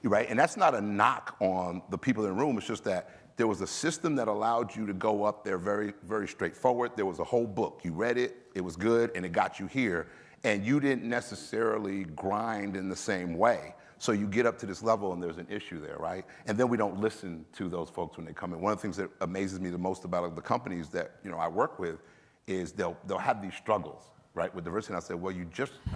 right? And that's not a knock on the people in the room. It's just that there was a system that allowed you to go up there very, very straightforward. There was a whole book. You read it, it was good, and it got you here. And you didn't necessarily grind in the same way. So you get up to this level and there's an issue there, right? And then we don't listen to those folks when they come in. One of the things that amazes me the most about the companies that I work with is they'll have these struggles, right, with diversity. And I said, well,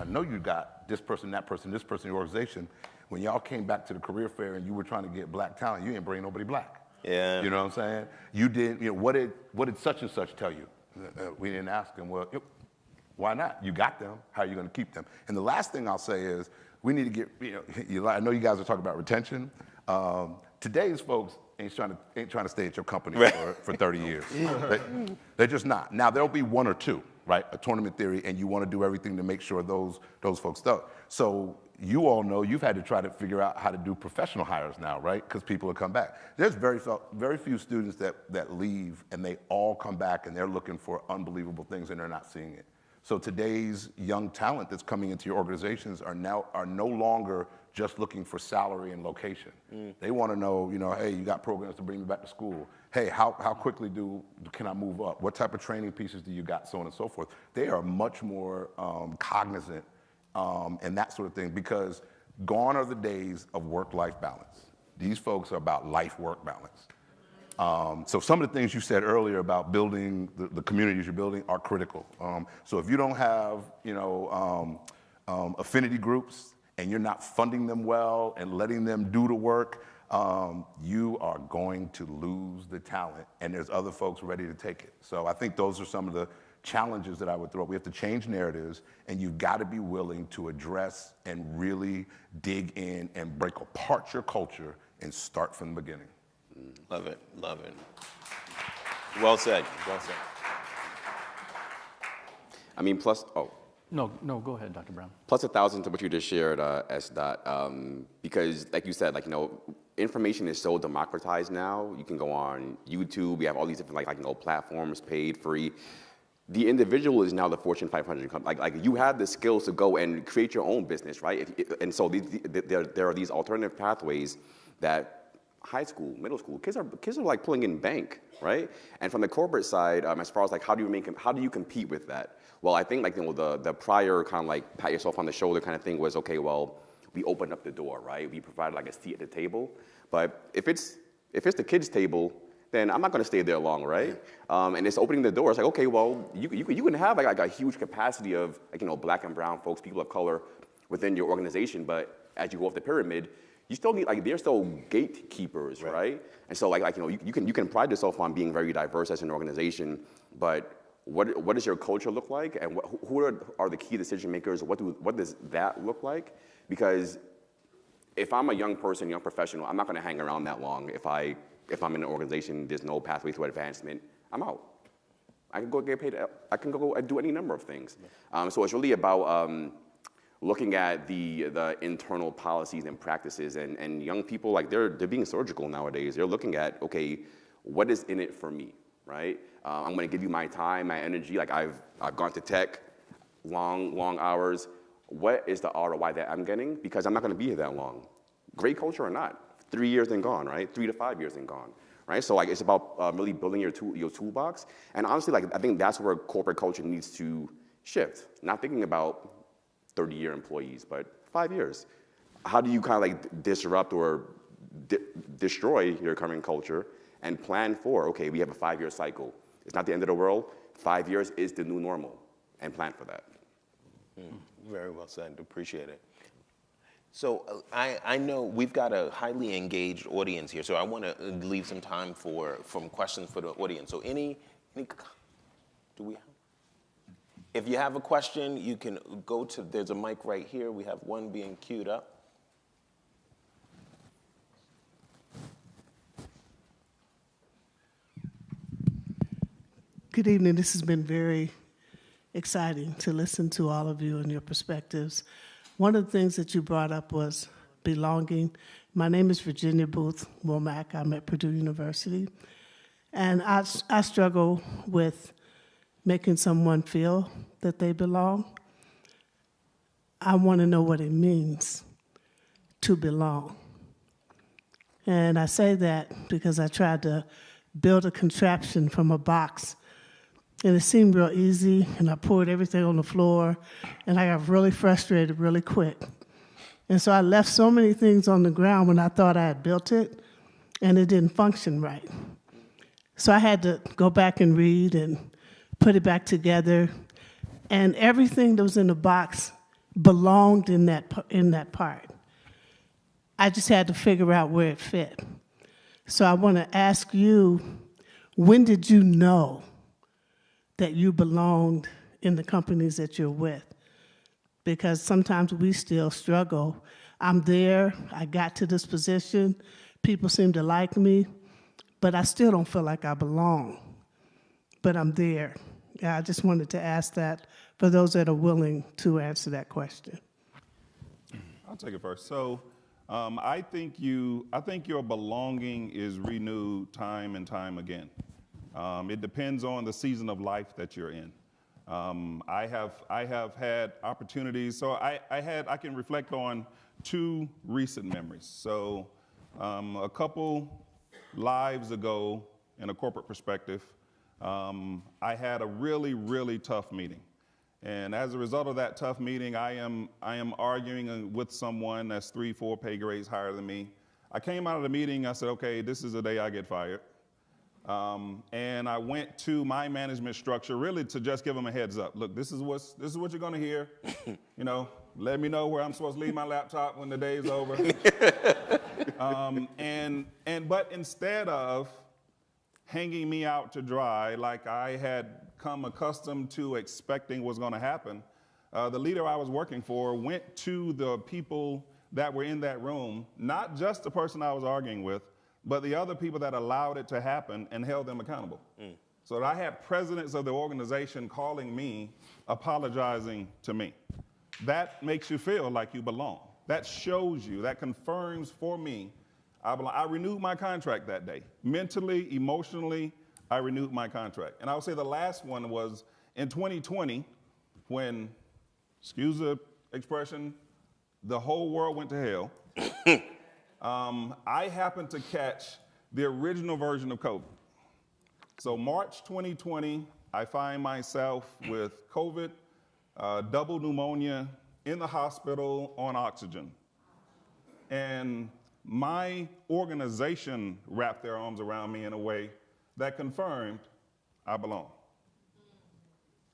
I know you got this person, that person, this person in your organization. When y'all came back to the career fair and you were trying to get black talent, you didn't bring nobody black. Yeah. You know what I'm saying? You didn't, what did such and such tell you? We didn't ask them. Well, why not? You got them. How are you going to keep them? And the last thing I'll say is we need to get, I know you guys are talking about retention. Today's folks ain't trying to stay at your company for 30 years. They're just not. Now, there'll be one or two, right? A tournament theory, and you want to do everything to make sure those folks stay. So you all know you've had to try to figure out how to do professional hires now, right? Because people will come back. There's very few students that leave, and they all come back, and they're looking for unbelievable things, and they're not seeing it. So today's young talent that's coming into your organizations are no longer just looking for salary and location. They want to know, hey, you got programs to bring me back to school. Hey, how quickly can I move up? What type of training pieces do you got? So on and so forth. They are much more cognizant and that sort of thing, because gone are the days of work-life balance. These folks are about life-work balance. So some of the things you said earlier about building the communities you're building are critical. So if you don't have, affinity groups and you're not funding them well and letting them do the work, you are going to lose the talent, and there's other folks ready to take it. So I think those are some of the challenges that I would throw. We have to change narratives, and you've got to be willing to address and really dig in and break apart your culture and start from the beginning. Love it, love it. Well said, well said. I mean, plus, No, go ahead, Dr. Brown. Plus 1,000 to what you just shared, S. Because, like you said, information is so democratized now. You can go on YouTube. We have all these different platforms, paid, free. The individual is now the Fortune 500 company. You have the skills to go and create your own business, right? And so there are these alternative pathways that high school, middle school, kids are pulling in bank, right? And from the corporate side, as far as how do you compete with that? Well, I think the prior kind of pat yourself on the shoulder kind of thing was, okay, well, we opened up the door, right? We provided a seat at the table. But if it's the kids' table, then I'm not going to stay there long, right? And it's opening the door. It's okay, well, you can have a huge capacity of black and brown folks, people of color within your organization, but as you go up the pyramid, you still need they're still gatekeepers, right? And so you can pride yourself on being very diverse as an organization, but what does your culture look like, and who are the key decision makers? What does that look like? Because if I'm a young person, young professional, I'm not going to hang around that long. If I'm in an organization, there's no pathway to advancement, I'm out. I can go get paid. I can go do any number of things. So it's really about looking at the internal policies and practices, and young people, like they're being surgical nowadays. They're looking at, okay, what is in it for me, right? I'm going to give you my time, my energy. Like I've gone to tech, long hours. What is the ROI that I'm getting? Because I'm not going to be here that long. Great culture or not, 3 years and gone, right? 3 to 5 years and gone, right? So like it's about really building your toolbox. And honestly, like I think that's where corporate culture needs to shift. Not thinking about 30-year employees, but 5 years. How do you kind of like disrupt or destroy your current culture and plan for, okay, we have a 5-year cycle. It's not the end of the world. 5 years is the new normal, and plan for that. Very well said. Appreciate it. So I know we've got a highly engaged audience here, so I want to leave some time for questions for the audience. So any do we have? If you have a question, you can go to, there's a mic right here. We have one being queued up. Good evening. This has been very exciting to listen to all of you and your perspectives. One of the things that you brought up was belonging. My name is Virginia Booth Womack. I'm at Purdue University. And I struggle with making someone feel that they belong. I want to know what it means to belong. And I say that because I tried to build a contraption from a box, and it seemed real easy, and I poured everything on the floor, and I got really frustrated really quick. And so I left so many things on the ground when I thought I had built it, and it didn't function right. So I had to go back and read and put it back together, and everything that was in the box belonged in that part. I just had to figure out where it fit. So I want to ask you, when did you know that you belonged in the companies that you're with? Because sometimes we still struggle. I'm there, I got to this position, people seem to like me, but I still don't feel like I belong. But I'm there. Yeah, I just wanted to ask that for those that are willing to answer that question. I'll take it first. So I think your belonging is renewed time and time again. It depends on the season of life that you're in. I have had opportunities. So I can reflect on 2 recent memories. So a couple lives ago, in a corporate perspective, I had a really, really tough meeting. And as a result of that tough meeting, I am arguing with someone that's 3-4 pay grades higher than me. I came out of the meeting, I said, okay, this is the day I get fired. And I went to my management structure really to just give them a heads up. Look, this is what you're gonna hear. You know, let me know where I'm supposed to leave my laptop when the day's over. But instead of hanging me out to dry like I had come accustomed to expecting was gonna happen, the leader I was working for went to the people that were in that room, not just the person I was arguing with, but the other people that allowed it to happen, and held them accountable. So that I had presidents of the organization calling me, apologizing to me. That makes you feel like you belong. That shows you, that confirms for me, I belong. I renewed my contract that day. Mentally, emotionally, I renewed my contract. And I would say the last one was in 2020, when, excuse the expression, the whole world went to hell. I happened to catch the original version of COVID. So March 2020, I find myself with COVID, double pneumonia, in the hospital on oxygen. And my organization wrapped their arms around me in a way that confirmed I belong.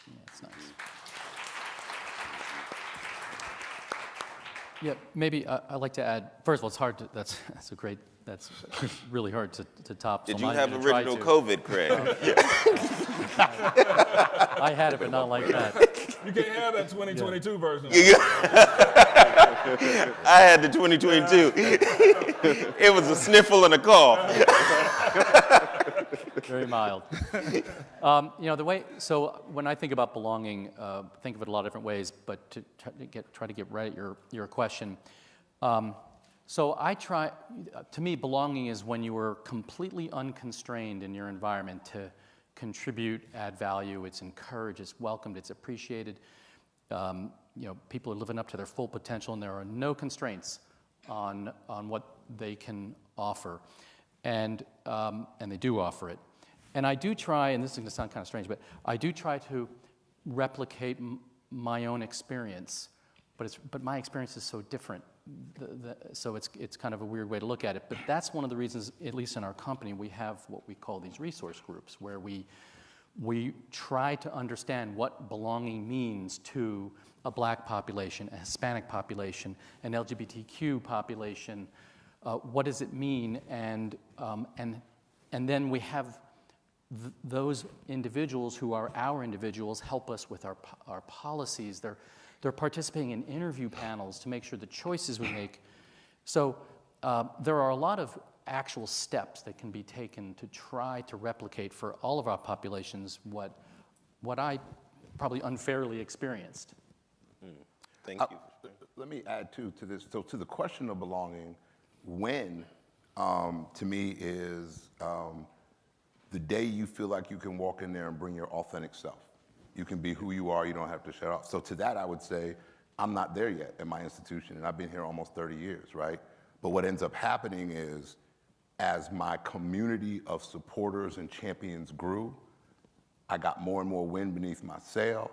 Yeah, that's nice. Yeah, maybe I'd like to add, first of all, it's hard to, that's really hard to top. Did so you have original COVID, Craig? I had it, but not like that. You can't have that 2022 version. I had the 2022. It was a sniffle and a cough. Very mild. The way, so when I think about belonging, think of it a lot of different ways, but to try to get right at your question. So to me, belonging is when you are completely unconstrained in your environment to contribute, add value, it's encouraged, it's welcomed, it's appreciated. People are living up to their full potential and there are no constraints on what they can offer. And they do offer it. And I do try, and this is going to sound kind of strange, but I do try to replicate my own experience, but my experience is so different. So it's kind of a weird way to look at it. But that's one of the reasons, at least in our company, we have what we call these resource groups, where we try to understand what belonging means to a Black population, a Hispanic population, an LGBTQ population. What does it mean? And then we have those individuals who are our individuals help us with our policies. They're participating in interview panels to make sure the choices we make. So there are a lot of actual steps that can be taken to try to replicate for all of our populations what I probably unfairly experienced. Thank you. Let me add to this. So to the question of belonging, when to me is the day you feel like you can walk in there and bring your authentic self. You can be who you are, you don't have to shut off. So to that, I would say, I'm not there yet at my institution, and I've been here almost 30 years, right? But what ends up happening is, as my community of supporters and champions grew, I got more and more wind beneath my sail,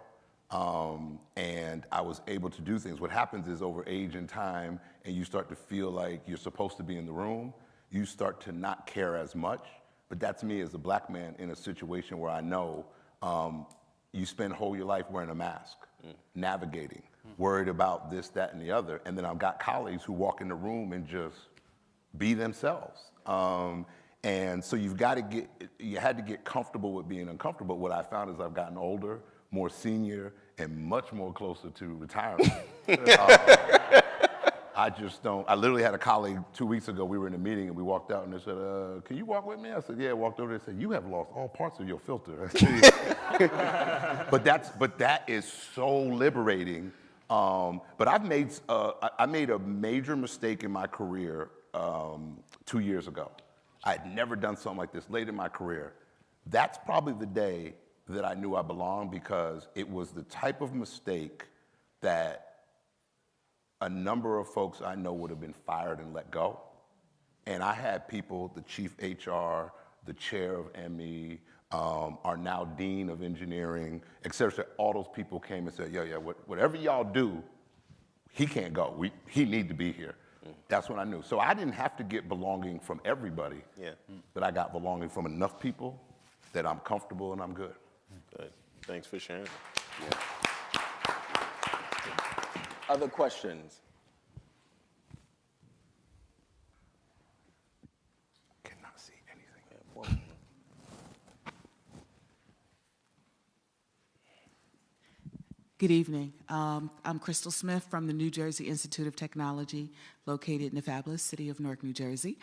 and I was able to do things. What happens is, over age and time, and you start to feel like you're supposed to be in the room, you start to not care as much. But that's me as a Black man in a situation where I know you spend whole your life wearing a mask, navigating, worried about this, that, and the other. And then I've got colleagues who walk in the room and just be themselves. And so you had to get comfortable with being uncomfortable. What I found is I've gotten older, more senior, and much more closer to retirement. I literally had a colleague 2 weeks ago, we were in a meeting and we walked out and they said, can you walk with me? I said, yeah, I walked over there and said, you have lost all parts of your filter. But that is so liberating. But I made a major mistake in my career 2 years ago. I had never done something like this late in my career. That's probably the day that I knew I belonged, because it was the type of mistake that a number of folks I know would have been fired and let go. And I had people, the chief HR, the chair of ME, our now dean of engineering, et cetera. All those people came and said, whatever y'all do, he can't go. He need to be here. That's when I knew. So I didn't have to get belonging from everybody, but I got belonging from enough people that I'm comfortable and I'm good. Good. Thanks for sharing. Yeah. Other questions? Cannot see anything. Good evening. I'm Crystal Smith from the New Jersey Institute of Technology, located in the fabulous city of Newark, New Jersey.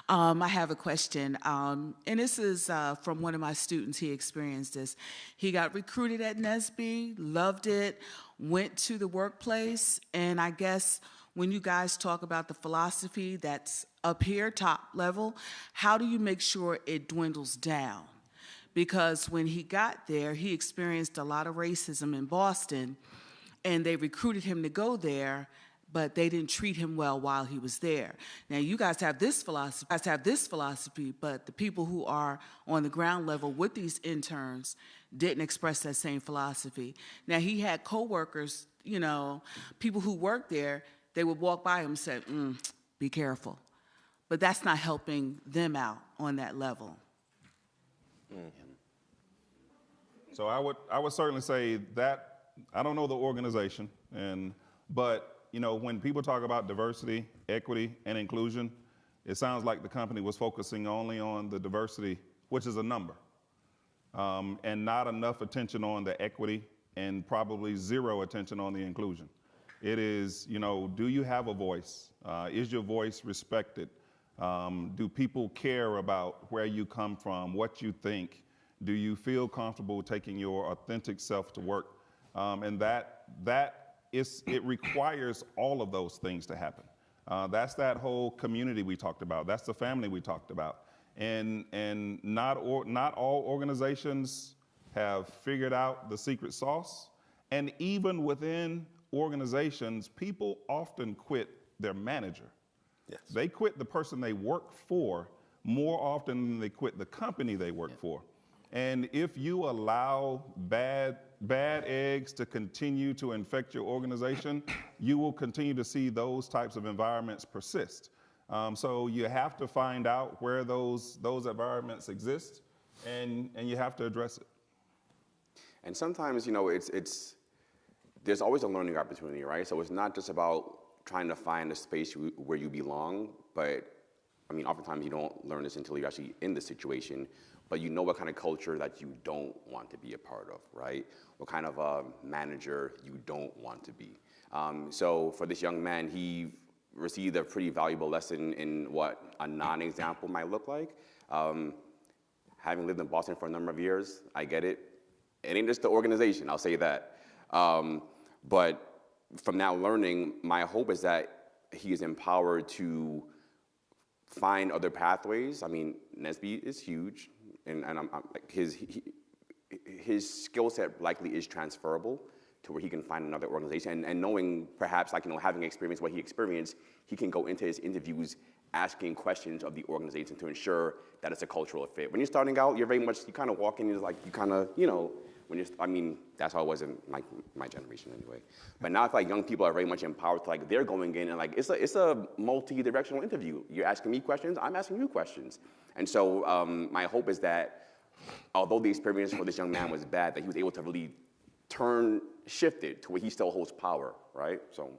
I have a question, and this is from one of my students. He experienced this. He got recruited at NSBE, loved it, went to the workplace, and I guess when you guys talk about the philosophy that's up here, top level, how do you make sure it dwindles down? Because when he got there, he experienced a lot of racism in Boston, and they recruited him to go there, but they didn't treat him well while he was there. Now, you guys have this philosophy, but the people who are on the ground level with these interns didn't express that same philosophy. Now, he had coworkers, people who worked there, they would walk by him and say, be careful. But that's not helping them out on that level. So I would certainly say that I don't know the organization, but when people talk about diversity, equity, and inclusion, it sounds like the company was focusing only on the diversity, which is a number, and not enough attention on the equity and probably zero attention on the inclusion. It is, do you have a voice? Is your voice respected? Do people care about where you come from, what you think? Do you feel comfortable taking your authentic self to work? And it requires all of those things to happen. That's that whole community we talked about. That's the family we talked about. And not all organizations have figured out the secret sauce. And even within organizations, people often quit their manager. Yes. They quit the person they work for more often than they quit the company they work for. And if you allow bad eggs to continue to infect your organization, you will continue to see those types of environments persist. So you have to find out where those environments exist, and you have to address it. And sometimes, there's always a learning opportunity, right? So it's not just about trying to find a space where you belong, but oftentimes you don't learn this until you're actually in the situation, but you know what kind of culture that you don't want to be a part of, right? What kind of a manager you don't want to be. So for this young man, he received a pretty valuable lesson in what a non-example might look like. Having lived in Boston for a number of years, I get it. It ain't just the organization, I'll say that. But from now learning, my hope is that he is empowered to find other pathways. NSBE is huge, and his skill set likely is transferable to where he can find another organization. And knowing perhaps, having experienced what he experienced, he can go into his interviews asking questions of the organization to ensure that it's a cultural fit. When you're starting out, you kind of walk in, that's how it was in my generation anyway. But now I feel like young people are very much empowered to they're going in and it's a multi-directional interview. You're asking me questions, I'm asking you questions. And so my hope is that although the experience for this young man was bad, that he was able to really shift it to where he still holds power, right? So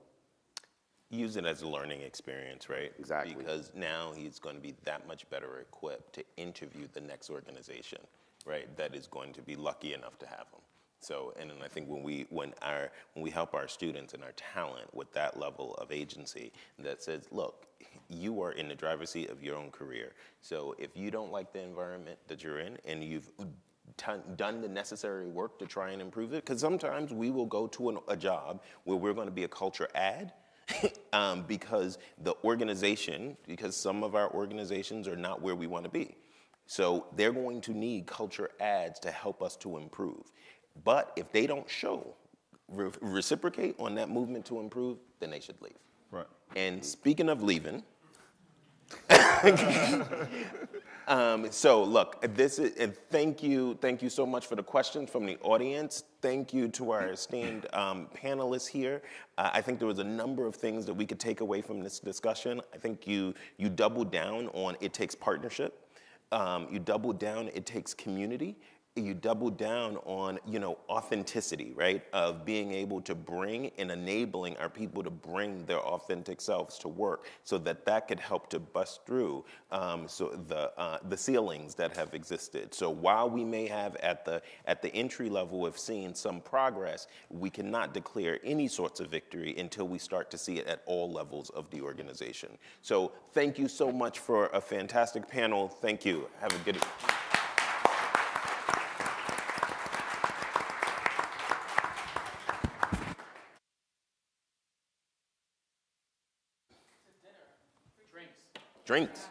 use it as a learning experience, right? Exactly. Because now he's going to be that much better equipped to interview the next organization, right? That is going to be lucky enough to have him. So, and then I think when we help our students and our talent with that level of agency that says, look, you are in the driver's seat of your own career. So if you don't like the environment that you're in and you've done the necessary work to try and improve it, because sometimes we will go to a job where we're going to be a culture add, because some of our organizations are not where we want to be. So they're going to need culture ads to help us to improve. But if they don't reciprocate on that movement to improve, then they should leave. Right. And speaking of leaving, so look, and thank you so much for the questions from the audience. Thank you to our esteemed panelists here. I think there was a number of things that we could take away from this discussion. I think you doubled down on it takes partnership. You doubled down, it takes community. You doubled down on, authenticity, right? Of being able to bring and enabling our people to bring their authentic selves to work so that could help to bust through the ceilings that have existed. So while we may have at the entry level have seen some progress, we cannot declare any sorts of victory until we start to see it at all levels of the organization. So thank you so much for a fantastic panel. Thank you. Have a good evening. Drinks.